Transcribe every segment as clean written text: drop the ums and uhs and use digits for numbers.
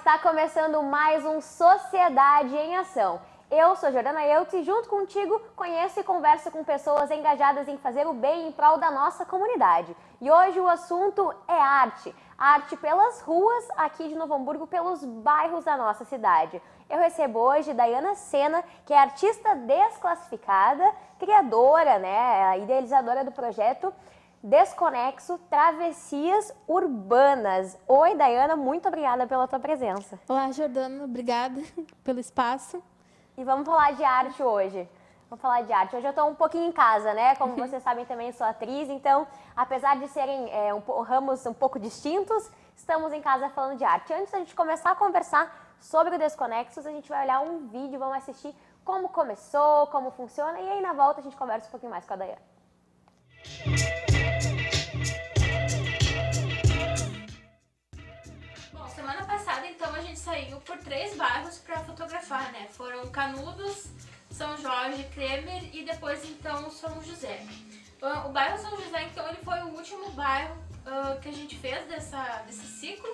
está começando mais um Sociedade em Ação. Eu sou Jordana Eutz e junto contigo conheço e converso com pessoas engajadas em fazer o bem em prol da nossa comunidade. E hoje o assunto é arte. Arte pelas ruas aqui de Novo Hamburgo, pelos bairros da nossa cidade. Eu recebo hoje Daiana Sena, que é artista desclassificada, criadora, idealizadora do projeto Desconexo Travessias Urbanas. Oi, Daiana, muito obrigada pela tua presença. Olá, Jordana, obrigada pelo espaço. E vamos falar de arte hoje. Vamos falar de arte. Hoje eu estou um pouquinho em casa, né? Como vocês sabem, também sou atriz, então, apesar de serem ramos um pouco distintos, estamos em casa falando de arte. Antes da gente começar a conversar sobre o Desconexos, a gente vai olhar um vídeo, vamos assistir como começou, como funciona, e aí na volta a gente conversa um pouquinho mais com a Daiana. Bom, semana passada, então, a gente saiu por 3 bairros para fotografar, né? Foram Canudos, São Jorge, Kremer e depois, então, São José. O bairro São José, então, ele foi o último bairro que a gente fez desse ciclo.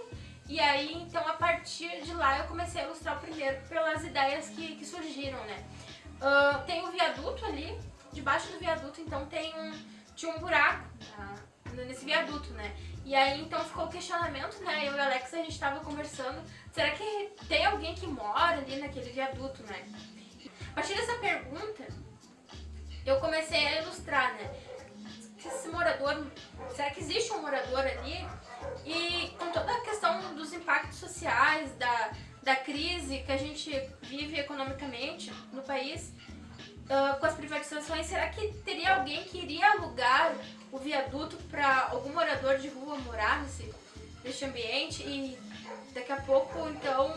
E aí, então, a partir de lá, eu comecei a ilustrar primeiro pelas ideias que surgiram, né? Tem o viaduto ali, debaixo do viaduto, então, tinha um buraco nesse viaduto, né? E aí, então, ficou o questionamento, né? Eu e o Alex, a gente tava conversando, será que tem alguém que mora ali naquele viaduto, né? A partir dessa pergunta, eu comecei a ilustrar, né? Esse morador, será que existe um morador ali? E com toda a questão dos impactos sociais, da crise que a gente vive economicamente no país, com as privatizações, será que teria alguém que iria alugar o viaduto para algum morador de rua morar nesse ambiente e daqui a pouco, então,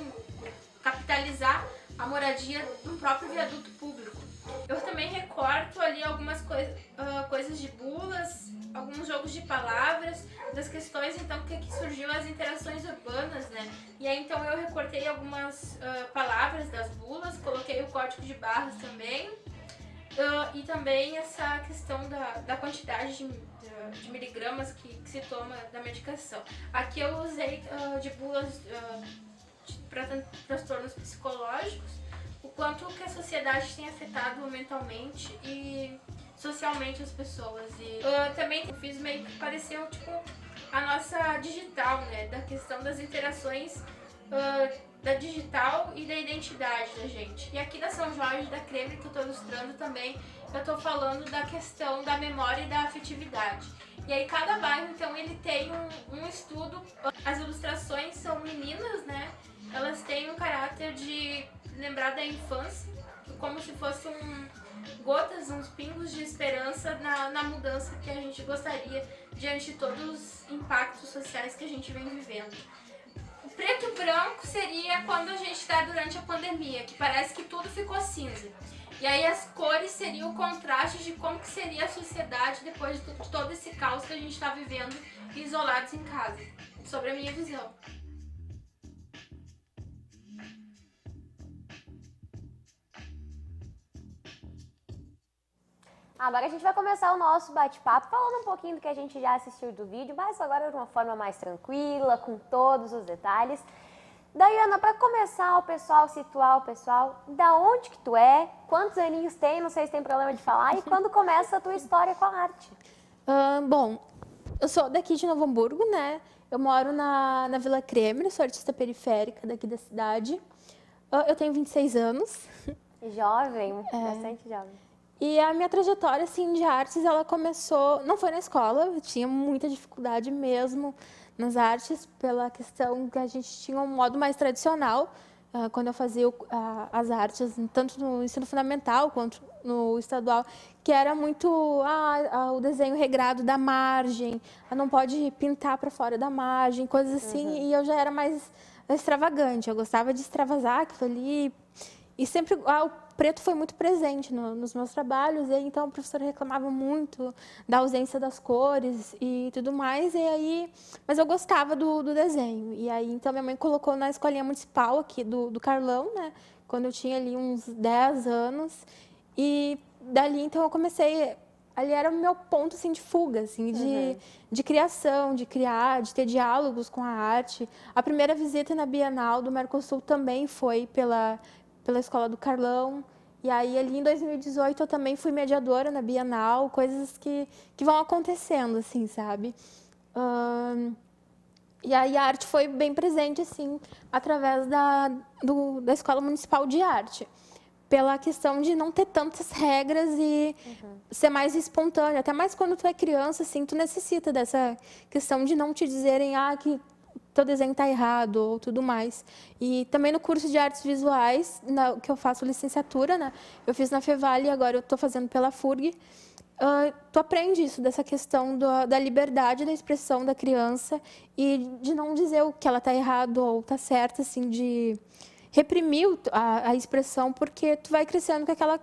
capitalizar a moradia no próprio viaduto público? Eu também recorto ali algumas coisas de bulas, alguns jogos de palavras, das questões, então, que surgiu as interações urbanas, né? E aí, então, eu recortei algumas palavras das bulas, coloquei o código de barras também, e também essa questão da quantidade de miligramas que se toma da medicação. Aqui eu usei de bulas para transtornos psicológicos, o quanto que a sociedade tem afetado mentalmente e socialmente as pessoas. E também fiz meio que pareceu tipo a nossa digital, né? Da questão das interações da digital e da identidade da gente. E aqui da São Jorge, da Kremer, que eu tô ilustrando também, eu tô falando da questão da memória e da afetividade. E aí cada bairro, então, ele tem um estudo. As ilustrações são meninas, né? Elas têm um caráter de lembrar da infância, como se fosse gotas, uns pingos de esperança na mudança que a gente gostaria diante de todos os impactos sociais que a gente vem vivendo. O preto e branco seria quando a gente está durante a pandemia, que parece que tudo ficou cinza. E aí as cores seriam o contraste de como que seria a sociedade depois de todo esse caos que a gente está vivendo isolados em casa. Sobre a minha visão. Agora a gente vai começar o nosso bate-papo falando um pouquinho do que a gente já assistiu do vídeo, mas agora de uma forma mais tranquila, com todos os detalhes. Daiana, para começar, situar o pessoal, da onde que tu é, quantos aninhos tem, não sei se tem problema de falar, e quando começa a tua história com a arte? Bom, eu sou daqui de Novo Hamburgo, né? Eu moro na Vila Kremer, sou artista periférica daqui da cidade. Eu tenho 26 anos. Jovem, bastante jovem. E a minha trajetória, assim, de artes, ela começou... Não foi na escola, eu tinha muita dificuldade mesmo nas artes, pela questão que a gente tinha um modo mais tradicional, quando eu fazia as artes, tanto no ensino fundamental quanto no estadual, que era muito o desenho regrado da margem, não pode pintar para fora da margem, coisas assim, e eu já era mais extravagante, eu gostava de extravasar aquilo ali, e sempre o preto foi muito presente nos meus trabalhos, e aí, então a professora reclamava muito da ausência das cores e tudo mais, mas eu gostava do desenho. E aí, então, minha mãe colocou na escolinha municipal aqui do Carlão, né, quando eu tinha ali uns 10 anos, e dali, então, eu comecei ali era o meu ponto, assim, de fuga, assim, de criação, de criar, de ter diálogos com a arte. A primeira visita na Bienal do Mercosul também foi pela Escola do Carlão. E aí, ali em 2018, eu também fui mediadora na Bienal, coisas que vão acontecendo, assim, sabe? E aí, a arte foi bem presente, assim, através da Escola Municipal de Arte. Pela questão de não ter tantas regras e ser mais espontâneo. Até mais quando tu é criança, assim, tu necessita dessa questão de não te dizerem que teu desenho está errado ou tudo mais. E também no curso de artes visuais, que eu faço licenciatura, né? Eu fiz na Fevale e agora eu estou fazendo pela FURG. Tu aprende isso, dessa questão da liberdade da expressão da criança e de não dizer o que ela está errado ou está certa, assim, de reprimir a expressão, porque tu vai crescendo com aquela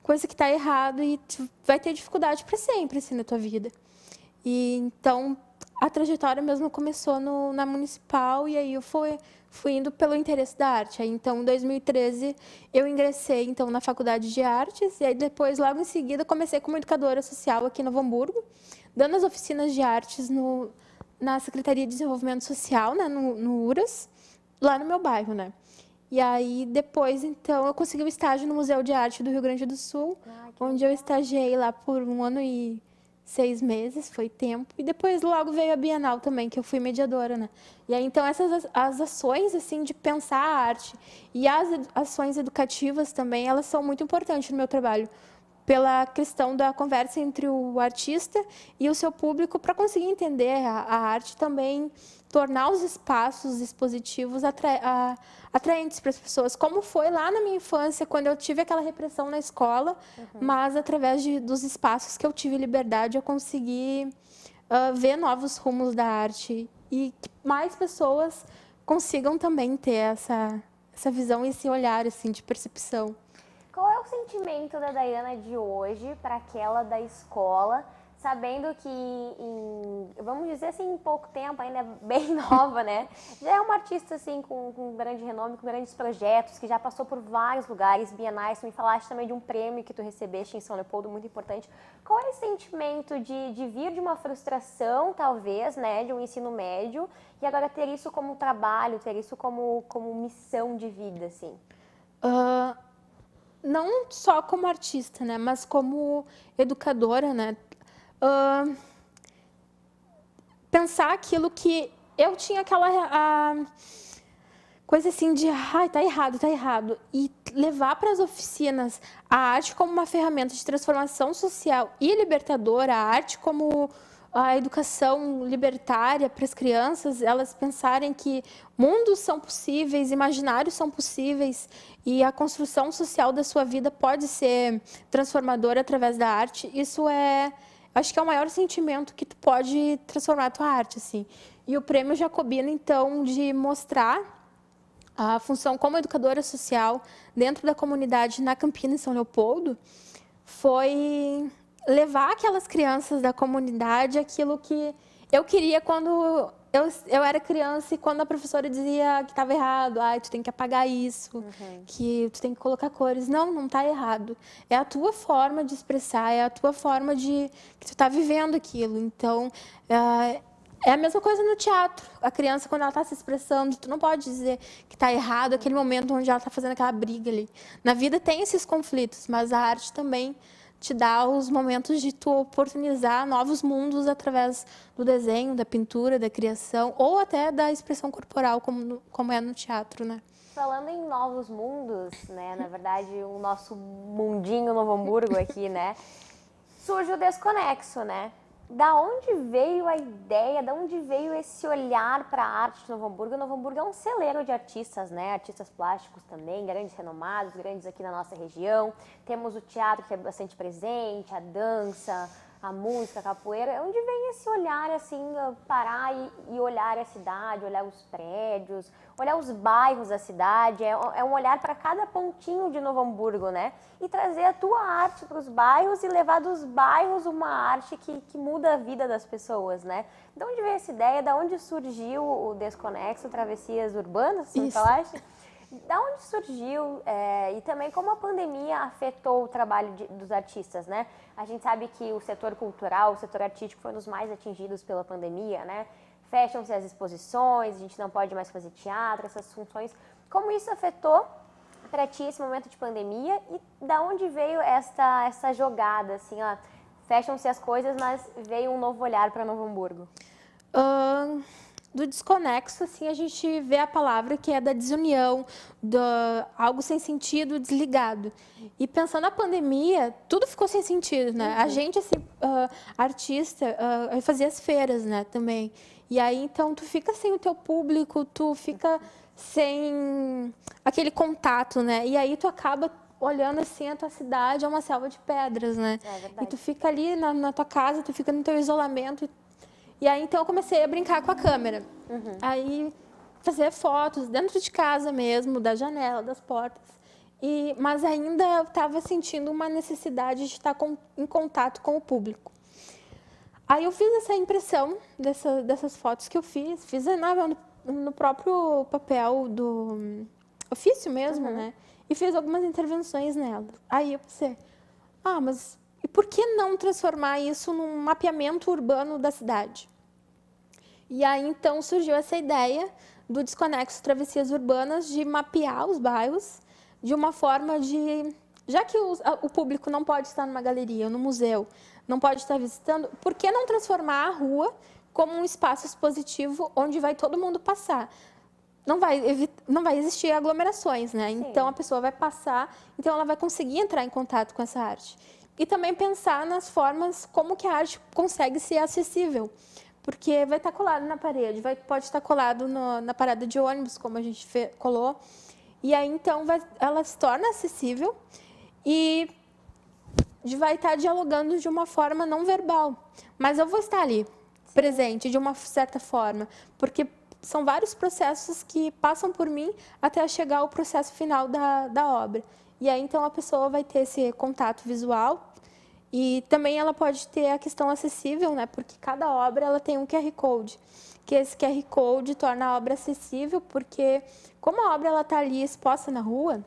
coisa que está errado e tu vai ter dificuldade para sempre, assim, na tua vida. E então a trajetória mesmo começou na Municipal e aí eu fui indo pelo interesse da arte. Aí, então, em 2013, eu ingressei então na Faculdade de Artes e aí depois, logo em seguida, comecei como educadora social aqui em Novo Hamburgo, dando as oficinas de artes na Secretaria de Desenvolvimento Social, né, no URAS, lá no meu bairro, né? E aí, depois, então, eu consegui um estágio no Museu de Arte do Rio Grande do Sul, onde eu estagiei lá por 1 ano e 6 meses, foi tempo. E depois, logo, veio a Bienal também, que eu fui mediadora, né? E aí, então, as ações, assim, de pensar a arte e as ações educativas também, elas são muito importantes no meu trabalho, pela questão da conversa entre o artista e o seu público, para conseguir entender a arte também, tornar os espaços expositivos atraentes para as pessoas, como foi lá na minha infância, quando eu tive aquela repressão na escola, mas através dos espaços que eu tive liberdade, eu consegui ver novos rumos da arte e que mais pessoas consigam também ter essa visão e esse olhar, assim, de percepção. Qual é o sentimento da Daiana de hoje para aquela da escola, sabendo que, vamos dizer assim, em pouco tempo, ainda é bem nova, né? Já é uma artista, assim, com grande renome, com grandes projetos, que já passou por vários lugares, bienais. Tu me falaste também de um prêmio que tu recebeste em São Leopoldo, muito importante. Qual é o sentimento de vir de uma frustração, talvez, né, de um ensino médio, e agora ter isso como trabalho, ter isso como missão de vida, assim? Não só como artista, né, mas como educadora, né, pensar aquilo que eu tinha aquela coisa assim de tá errado, e levar para as oficinas a arte como uma ferramenta de transformação social e libertadora, a arte como a educação libertária para as crianças, elas pensarem que mundos são possíveis, imaginários são possíveis e a construção social da sua vida pode ser transformadora através da arte. Isso acho que é o maior sentimento que tu pode transformar a tua arte, assim. E o Prêmio Jacobina, então, de mostrar a função como educadora social dentro da comunidade na Campina, em São Leopoldo, foi levar aquelas crianças da comunidade aquilo que eu queria quando eu era criança e quando a professora dizia que estava errado, tu tem que apagar isso, que tu tem que colocar cores. Não está errado. É a tua forma de expressar, é a tua forma que tu está vivendo aquilo. Então, é a mesma coisa no teatro. A criança, quando ela está se expressando, tu não pode dizer que está errado aquele momento onde ela está fazendo aquela briga ali. Na vida tem esses conflitos, mas a arte também te dá os momentos de tu oportunizar novos mundos através do desenho, da pintura, da criação, ou até da expressão corporal, como é no teatro, né? Falando em novos mundos, né, na verdade, o nosso mundinho Novo Hamburgo aqui, né, surge o Desconexo, né? Da onde veio a ideia, da onde veio esse olhar para a arte de Novo Hamburgo? Novo Hamburgo é um celeiro de artistas, né? Artistas plásticos também, grandes renomados, grandes aqui na nossa região. Temos o teatro, que é bastante presente, a dança, a música, a capoeira. Onde vem esse olhar, assim, parar e olhar a cidade, olhar os prédios, olhar os bairros da cidade? É um olhar para cada pontinho de Novo Hamburgo, né? E trazer a tua arte para os bairros e levar dos bairros uma arte que muda a vida das pessoas, né? De onde veio essa ideia? De onde surgiu o Desconexo, Travessias Urbanas, você me falaste? Da onde surgiu e também como a pandemia afetou o trabalho dos artistas, né? A gente sabe que o setor cultural, o setor artístico foi um dos mais atingidos pela pandemia, né? Fecham-se as exposições, a gente não pode mais fazer teatro, essas funções. Como isso afetou para ti esse momento de pandemia e da onde veio essa jogada, assim, ó, fecham-se as coisas, mas veio um novo olhar para Novo Hamburgo? Do desconexo, assim, a gente vê a palavra que é da desunião, algo sem sentido, desligado. E pensando na pandemia, tudo ficou sem sentido, né? A gente, assim, artista, fazia as feiras, né, também. E aí, então, tu fica sem o teu público, tu fica sem aquele contato, né? E aí tu acaba olhando assim a tua cidade é uma selva de pedras, né? É verdade. E tu fica ali na tua casa, tu fica no teu isolamento. E aí, então, eu comecei a brincar com a câmera. Aí, fazer fotos dentro de casa mesmo, da janela, das portas. Mas ainda eu estava sentindo uma necessidade de estar em contato com o público. Aí, eu fiz essa impressão dessas fotos que eu fiz no próprio papel do ofício mesmo, né? E fiz algumas intervenções nelas. Aí, eu pensei, mas e por que não transformar isso num mapeamento urbano da cidade? E aí, então, surgiu essa ideia do Desconexo Travessias Urbanas de mapear os bairros de uma forma de... Já que o público não pode estar numa galeria ou no museu, não pode estar visitando, por que não transformar a rua como um espaço expositivo onde vai todo mundo passar? Não vai existir aglomerações, né? Sim. Então, a pessoa vai passar, então ela vai conseguir entrar em contato com essa arte. E também pensar nas formas como que a arte consegue ser acessível. Porque vai estar colado na parede, pode estar colado na parada de ônibus, como a gente colou. E aí, então, ela se torna acessível e vai estar dialogando de uma forma não verbal. Mas eu vou estar ali, presente, de uma certa forma. Porque são vários processos que passam por mim até chegar ao processo final da obra. E aí, então, a pessoa vai ter esse contato visual. E também ela pode ter a questão acessível, né? Porque cada obra ela tem um QR Code, que esse QR Code torna a obra acessível, porque como a obra ela está ali exposta na rua,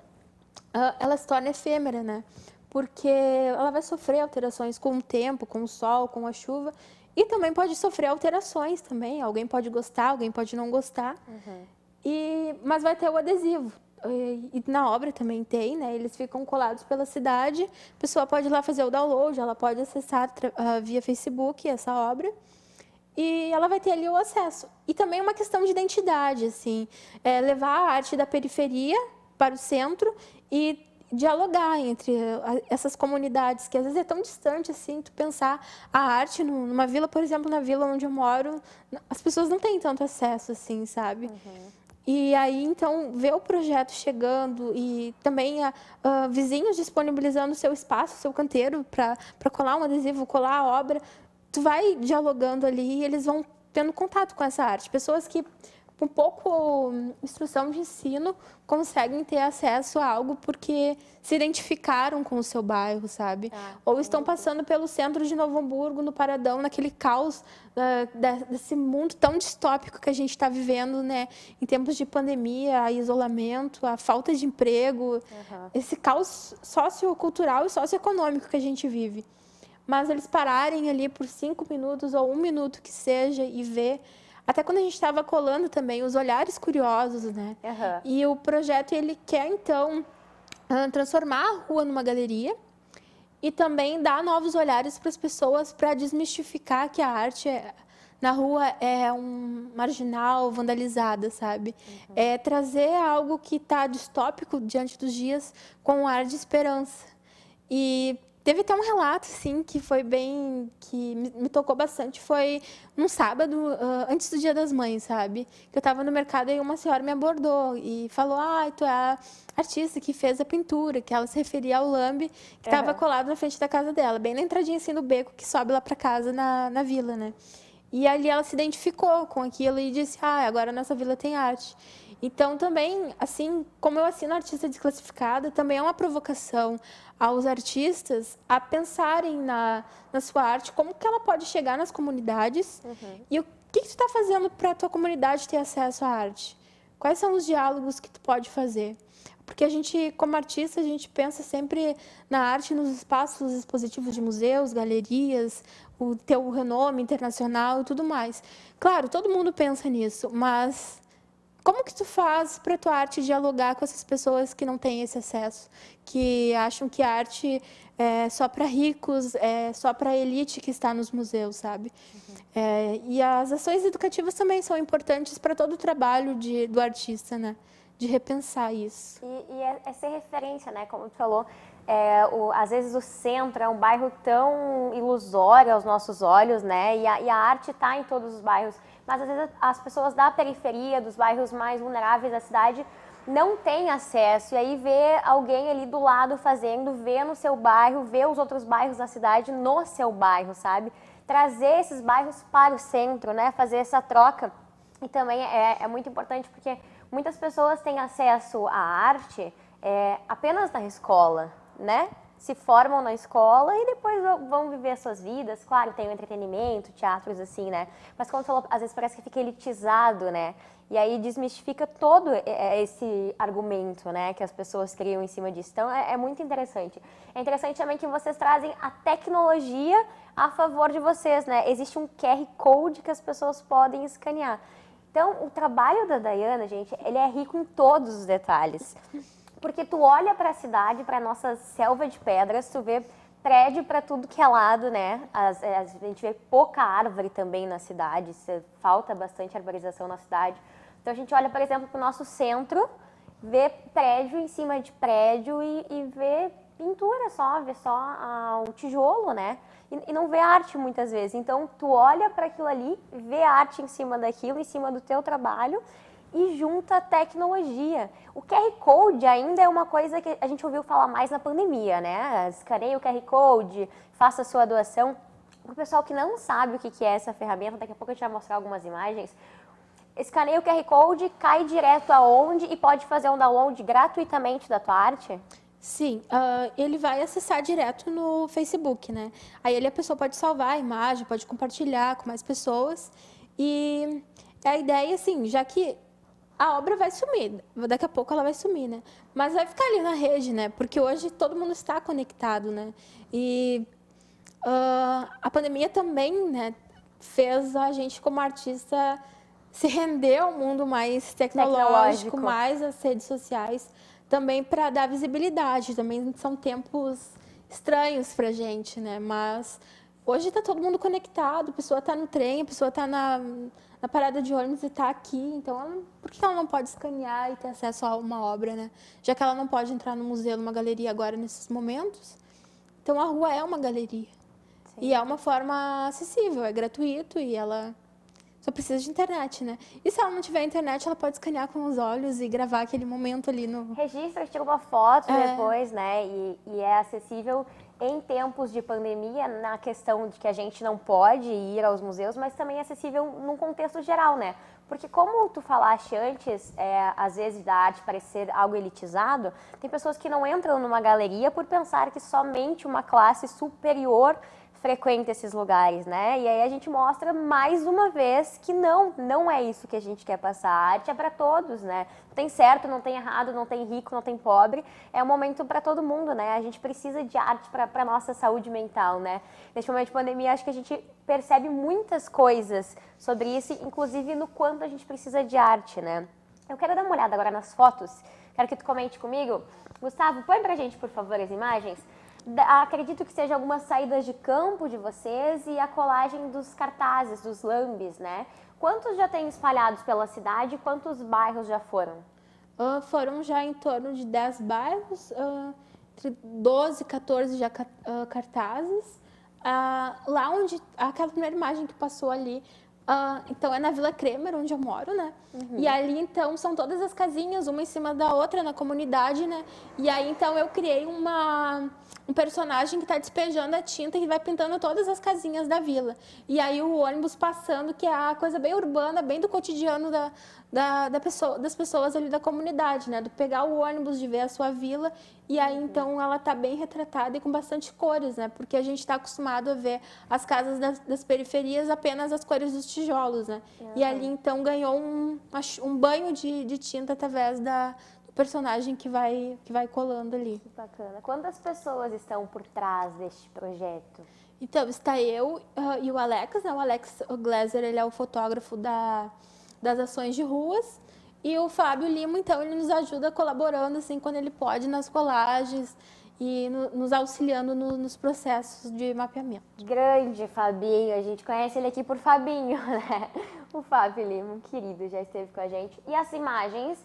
ela se torna efêmera, né? Porque ela vai sofrer alterações com o tempo, com o sol, com a chuva, e também pode sofrer alterações também. Alguém pode gostar, alguém pode não gostar. Mas vai ter o adesivo. E na obra também tem, né? Eles ficam colados pela cidade. A pessoa pode ir lá fazer o download, ela pode acessar via Facebook essa obra. E ela vai ter ali o acesso. E também uma questão de identidade, assim. Levar a arte da periferia para o centro e dialogar entre essas comunidades, que às vezes é tão distante, assim, tu pensar a arte numa vila, por exemplo, na vila onde eu moro, as pessoas não têm tanto acesso, assim, sabe? E aí, então, ver o projeto chegando e também vizinhos disponibilizando o seu espaço, o seu canteiro para colar um adesivo, colar a obra, tu vai dialogando ali e eles vão tendo contato com essa arte. Pessoas que, com pouco instrução de ensino, conseguem ter acesso a algo porque se identificaram com o seu bairro, sabe? Ou estão passando pelo centro de Novo Hamburgo, no Paradão, naquele caos desse mundo tão distópico que a gente está vivendo, né? Em tempos de pandemia, isolamento, a falta de emprego, esse caos sociocultural e socioeconômico que a gente vive. Mas eles pararem ali por 5 minutos ou 1 minuto que seja e ver. Até quando a gente estava colando também, os olhares curiosos, né? E o projeto, ele quer, então, transformar a rua numa galeria e também dar novos olhares para as pessoas para desmistificar que a arte na rua é um marginal, vandalizada, sabe? É trazer algo que está distópico diante dos dias com um ar de esperança. E teve até um relato, assim, que foi que me tocou bastante. Foi num sábado, antes do Dia das Mães, sabe? Que eu estava no mercado e uma senhora me abordou e falou: tu é a artista que fez a pintura, que ela se referia ao lambe que estava colado na frente da casa dela, bem na entradinha, assim, do beco que sobe lá para casa na vila, né? E ali ela se identificou com aquilo e disse: agora nessa vila tem arte. Então, também, assim, como eu assino Artista Desclassificada, também é uma provocação aos artistas a pensarem na sua arte, como que ela pode chegar nas comunidades e o que tu está fazendo para a tua comunidade ter acesso à arte. Quais são os diálogos que tu pode fazer? Porque a gente, como artista, a gente pensa sempre na arte nos espaços expositivos de museus, galerias, o teu renome internacional e tudo mais. Claro, todo mundo pensa nisso, mas como que tu faz para a tua arte dialogar com essas pessoas que não têm esse acesso, que acham que a arte é só para ricos, é só para a elite que está nos museus, sabe? E as ações educativas também são importantes para todo o trabalho do artista, né? De repensar isso. E é ser referência, né? Como tu falou, às vezes o centro é um bairro tão ilusório aos nossos olhos, né? E a arte está em todos os bairros, mas às vezes as pessoas da periferia, dos bairros mais vulneráveis da cidade, não têm acesso. E aí vê alguém ali do lado fazendo, vê no seu bairro, vê os outros bairros da cidade no seu bairro, sabe? Trazer esses bairros para o centro, né? Fazer essa troca. E também é muito importante porque muitas pessoas têm acesso à arte apenas na escola, né? Se formam na escola e depois vão viver as suas vidas. Claro, tem o entretenimento, teatros assim, né? Mas como você falou, às vezes parece que fica elitizado, né? E aí desmistifica todo esse argumento, né? Que as pessoas criam em cima disso. Então, é muito interessante. É interessante também que vocês trazem a tecnologia a favor de vocês, né? Existe um QR Code que as pessoas podem escanear. Então, o trabalho da Daiana, gente, ele é rico em todos os detalhes. Porque tu olha para a cidade, para a nossa selva de pedras, tu vê prédio para tudo que é lado, né? A gente vê pouca árvore também na cidade, falta bastante arborização na cidade. Então, a gente olha, por exemplo, para o nosso centro, vê prédio em cima de prédio e vê pintura só, vê só o tijolo, né? E não vê arte muitas vezes. Então, tu olha para aquilo ali, vê arte em cima daquilo, em cima do teu trabalho e junta tecnologia. O QR Code ainda é uma coisa que a gente ouviu falar mais na pandemia, né? Escaneie o QR Code, faça a sua doação. Para o pessoal que não sabe o que é essa ferramenta, daqui a pouco a gente vai mostrar algumas imagens. Escaneia o QR Code, cai direto aonde e pode fazer um download gratuitamente da tua arte? Sim, ele vai acessar direto no Facebook, né? Aí a pessoa pode salvar a imagem, pode compartilhar com mais pessoas. E a ideia, assim, já que a obra vai sumir, daqui a pouco ela vai sumir, né? Mas vai ficar ali na rede, né? Porque hoje todo mundo está conectado, né? E a pandemia também, né, fez a gente, como artista, se render ao mundo mais tecnológico. Mais às redes sociais, também para dar visibilidade. Também são tempos estranhos para a gente, né? Mas hoje está todo mundo conectado, a pessoa está no trem, a pessoa está na parada de ônibus e está aqui. Então, por que ela não pode escanear e ter acesso a uma obra, né? Já que ela não pode entrar no museu, numa galeria agora, nesses momentos. Então, a rua é uma galeria. Sim. E é uma forma acessível, é gratuito e ela só precisa de internet, né? E se ela não tiver internet, ela pode escanear com os olhos e gravar aquele momento ali no... Registra, tira uma foto depois, né? E é acessível em tempos de pandemia, na questão de que a gente não pode ir aos museus, mas também é acessível num contexto geral, né? Porque como tu falaste antes, às vezes da arte parecer algo elitizado, tem pessoas que não entram numa galeria por pensar que somente uma classe superior frequenta esses lugares, né? E aí a gente mostra mais uma vez que não é isso que a gente quer passar. A arte é para todos, né? Não tem certo, não tem errado, não tem rico, não tem pobre. É um momento para todo mundo, né? A gente precisa de arte para nossa saúde mental, né? Neste momento de pandemia, acho que a gente percebe muitas coisas sobre isso, inclusive no quanto a gente precisa de arte, né? Eu quero dar uma olhada agora nas fotos. Quero que tu comente comigo. Gustavo, põe pra gente, por favor, as imagens. Acredito que seja algumas saídas de campo de vocês e a colagem dos cartazes, dos lambes, né? Quantos já tem espalhados pela cidade e quantos bairros já foram? Foram já em torno de 10 bairros, entre 12 e 14 já cartazes. Lá onde, aquela primeira imagem que passou ali, então é na Vila Kremer, onde eu moro, né? Uhum. E ali, então, são todas as casinhas, uma em cima da outra, na comunidade, né? E aí, então, eu criei um personagem que está despejando a tinta e vai pintando todas as casinhas da vila. E aí, o ônibus passando, que é a coisa bem urbana, bem do cotidiano das pessoas ali da comunidade, né? Do pegar o ônibus, de ver a sua vila, e aí então ela tá bem retratada e com bastante cores, né? Porque a gente está acostumado a ver as casas das periferias apenas as cores dos tijolos, né? E ali então ganhou um banho de tinta através do personagem que vai colando ali. Que bacana. Quantas pessoas estão por trás deste projeto? Então, está eu e o Alex, né? O Alex Glaser, ele é o fotógrafo das ações de ruas. E o Fábio Lima, então, ele nos ajuda colaborando, assim, quando ele pode, nas colagens e nos auxiliando nos processos de mapeamento. Grande Fabinho, a gente conhece ele aqui por Fabinho, né? O Fábio Lima, um querido, já esteve com a gente. E as imagens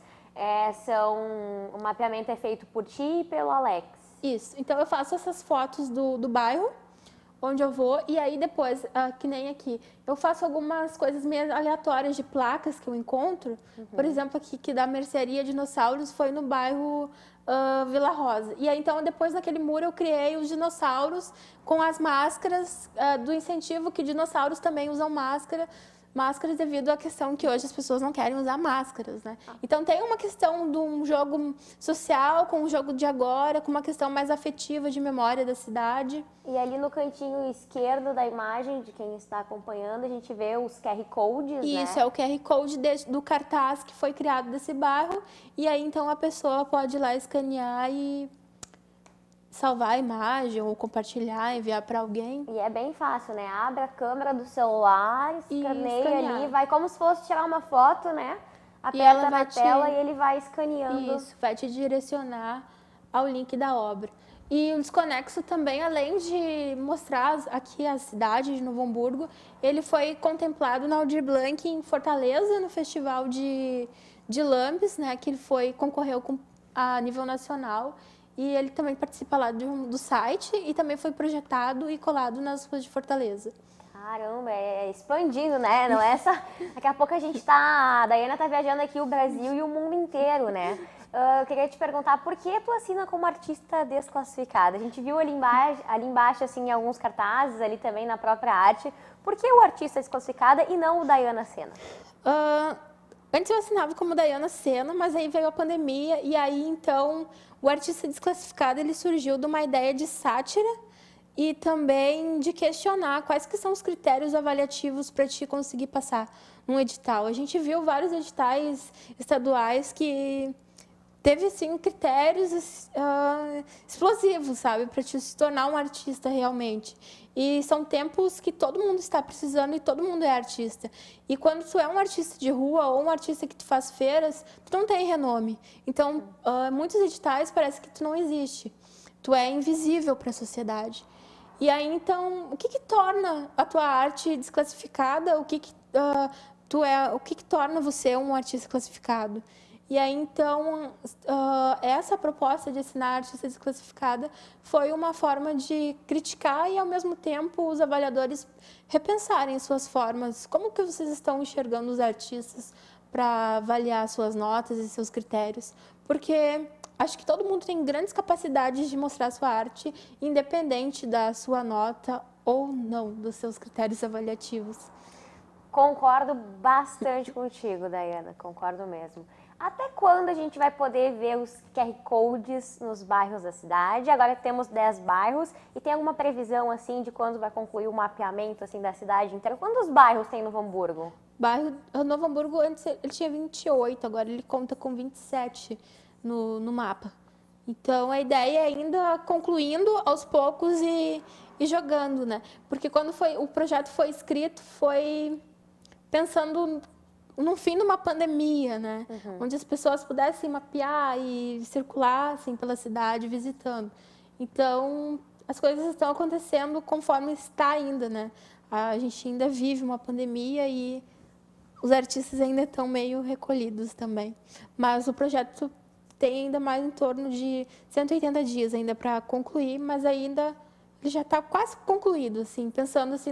o mapeamento é feito por ti e pelo Alex? Isso, então eu faço essas fotos do bairro, onde eu vou, e aí depois, que nem aqui, eu faço algumas coisas meio aleatórias de placas que eu encontro. Por exemplo, aqui que da Mercearia Dinossauros foi no bairro Vila Rosa. E aí, então, depois naquele muro eu criei os dinossauros com as máscaras do incentivo que dinossauros também usam máscaras devido à questão que hoje as pessoas não querem usar máscaras, né? Então tem uma questão de um jogo social com um jogo de agora, com uma questão mais afetiva de memória da cidade. E ali no cantinho esquerdo da imagem, de quem está acompanhando, a gente vê os QR Codes, Isso, né? é o QR Code do cartaz que foi criado desse bairro. E aí, então, a pessoa pode ir lá escanear e salvar a imagem ou compartilhar, enviar para alguém. E é bem fácil, né? Abre a câmera do celular, escaneia ali, vai como se fosse tirar uma foto, né? Aperta na tela e ele vai escaneando. Isso, vai te direcionar ao link da obra. E o Desconexo também, além de mostrar aqui a cidade de Novo Hamburgo, ele foi contemplado na Aldir Blanc em Fortaleza, no Festival de Lambes, né? Que ele concorreu a nível nacional. E ele também participa lá do site e também foi projetado e colado nas ruas de Fortaleza. Caramba, expandindo, né? Não é só... Daqui a pouco a Daiana tá viajando aqui o Brasil e o mundo inteiro, né? Eu queria te perguntar, por que tu assina como artista desclassificada? A gente viu ali embaixo, assim, alguns cartazes, ali também na própria arte. Por que o artista desclassificada e não o Daiana Sena? Antes eu assinava como Daiana Sena, mas aí veio a pandemia e aí, então, o artista desclassificado, ele surgiu de uma ideia de sátira e também de questionar quais que são os critérios avaliativos para te conseguir passar num edital. A gente viu vários editais estaduais que teve, assim, critérios explosivos, sabe? Para te se tornar um artista realmente. E são tempos que todo mundo está precisando e todo mundo é artista. E quando tu é um artista de rua ou um artista que tu faz feiras, tu não tem renome. Então, muitos editais parece que tu não existe. Tu é invisível para a sociedade. E aí, então, o que torna a tua arte desclassificada? O que torna você um artista classificado? E aí, então, essa proposta de assinar artista desclassificada foi uma forma de criticar e, ao mesmo tempo, os avaliadores repensarem suas formas. Como que vocês estão enxergando os artistas para avaliar suas notas e seus critérios? Porque acho que todo mundo tem grandes capacidades de mostrar sua arte, independente da sua nota ou não, dos seus critérios avaliativos. Concordo bastante contigo, Daiana, concordo mesmo. Até quando a gente vai poder ver os QR Codes nos bairros da cidade? Agora temos 10 bairros e tem alguma previsão assim de quando vai concluir o mapeamento assim da cidade inteira? Quantos bairros tem no Novo Hamburgo? Novo Hamburgo antes ele tinha 28, agora ele conta com 27 no mapa. Então a ideia é ainda concluindo aos poucos e jogando, né? Porque quando o projeto foi escrito, foi pensando no fim de uma pandemia, né? Onde as pessoas pudessem mapear e circulassem pela cidade visitando. Então, as coisas estão acontecendo conforme está ainda, né? A gente ainda vive uma pandemia e os artistas ainda estão meio recolhidos também. Mas o projeto tem ainda mais em torno de 180 dias ainda para concluir, mas ainda ele já está quase concluído, assim, pensando assim,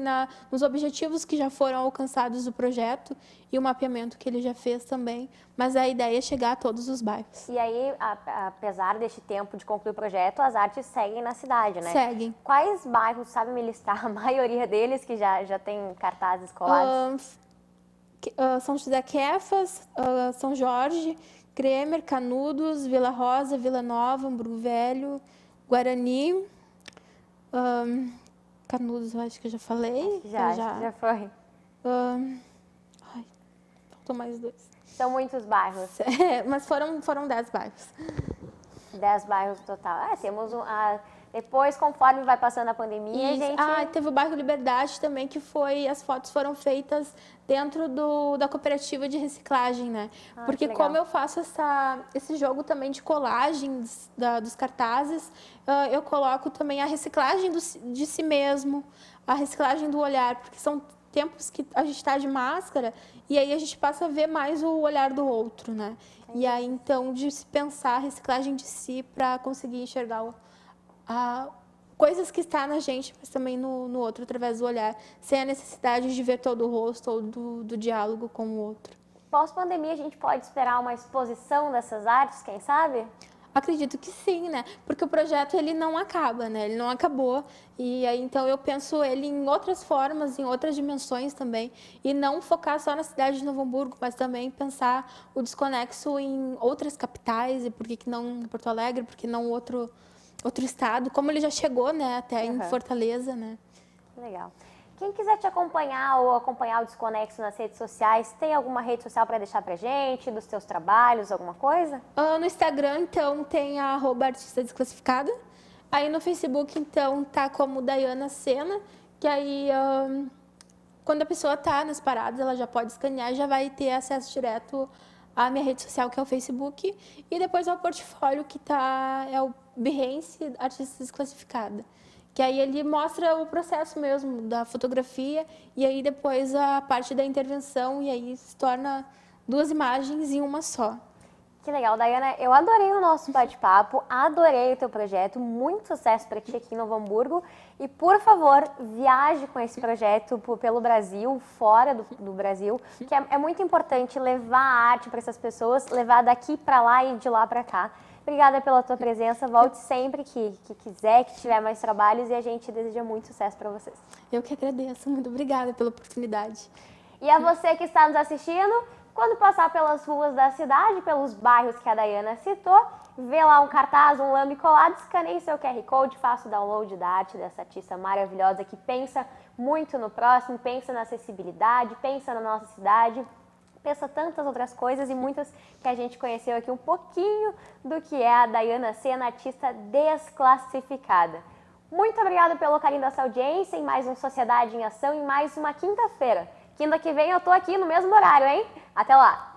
nos objetivos que já foram alcançados do projeto e o mapeamento que ele já fez também, mas a ideia é chegar a todos os bairros. E aí, apesar deste tempo de concluir o projeto, as artes seguem na cidade, né? Seguem. Quais bairros, sabe me listar a maioria deles que já tem cartazes colados? São José Quefas, São Jorge, Cremer, Canudos, Vila Rosa, Vila Nova, Hamburgo Velho, Guarani, Canudos, eu acho que eu já falei. Já foi. Ai, faltou mais 2. São muitos bairros. Mas foram 10 bairros. 10 bairros total. Temos depois, conforme vai passando a pandemia, gente... teve o bairro Liberdade também, que as fotos foram feitas dentro da cooperativa de reciclagem, né? Porque como eu faço esse jogo também de colagens dos cartazes, eu coloco também a reciclagem de si mesmo, a reciclagem do olhar, porque são tempos que a gente está de máscara e aí a gente passa a ver mais o olhar do outro, né? E aí, então, de se pensar a reciclagem de si para conseguir enxergar coisas que está na gente, mas também no outro, através do olhar, sem a necessidade de ver todo o rosto ou do diálogo com o outro. Pós-pandemia, a gente pode esperar uma exposição dessas artes, quem sabe? Acredito que sim, né? Porque o projeto, ele não acaba, né? Ele não acabou. E aí, então, eu penso ele em outras formas, em outras dimensões também. E não focar só na cidade de Novo Hamburgo, mas também pensar o desconexo em outras capitais. E por que não Porto Alegre, por que não outro estado, como ele já chegou, né, até em Fortaleza, né? Legal. Quem quiser te acompanhar ou acompanhar o Desconexo nas redes sociais, tem alguma rede social para deixar pra gente, dos teus trabalhos, alguma coisa? No Instagram, então, tem a @artista_desclassificada. Aí no Facebook, então, tá como Daiana Sena, que aí, quando a pessoa tá nas paradas, ela já pode escanear e já vai ter acesso direto à minha rede social, que é o Facebook, e depois ao portfólio, que é o Behance Artista Desclassificada. Que aí ele mostra o processo mesmo da fotografia e aí depois a parte da intervenção e aí se torna 2 imagens em uma só. Que legal, Daiana. Eu adorei o nosso bate-papo, adorei o teu projeto, muito sucesso para ti aqui em Novo Hamburgo. E, por favor, viaje com esse projeto pelo Brasil, fora do Brasil, que é muito importante levar a arte para essas pessoas, levar daqui para lá e de lá para cá. Obrigada pela tua presença, volte sempre que quiser, que tiver mais trabalhos e a gente deseja muito sucesso para vocês. Eu que agradeço, muito obrigada pela oportunidade. E a você que está nos assistindo, quando passar pelas ruas da cidade, pelos bairros que a Daiana citou, vê lá um cartaz, um lame colado, escaneie seu QR Code, faça o download da arte dessa artista maravilhosa que pensa muito no próximo, pensa na acessibilidade, pensa na nossa cidade, pensa tantas outras coisas e muitas que a gente conheceu aqui um pouquinho do que é a Daiana Sena, artista desclassificada. Muito obrigada pelo carinho da sua audiência em mais um Sociedade em Ação, em mais uma quinta-feira. Quinta que vem eu tô aqui no mesmo horário, hein? Até lá!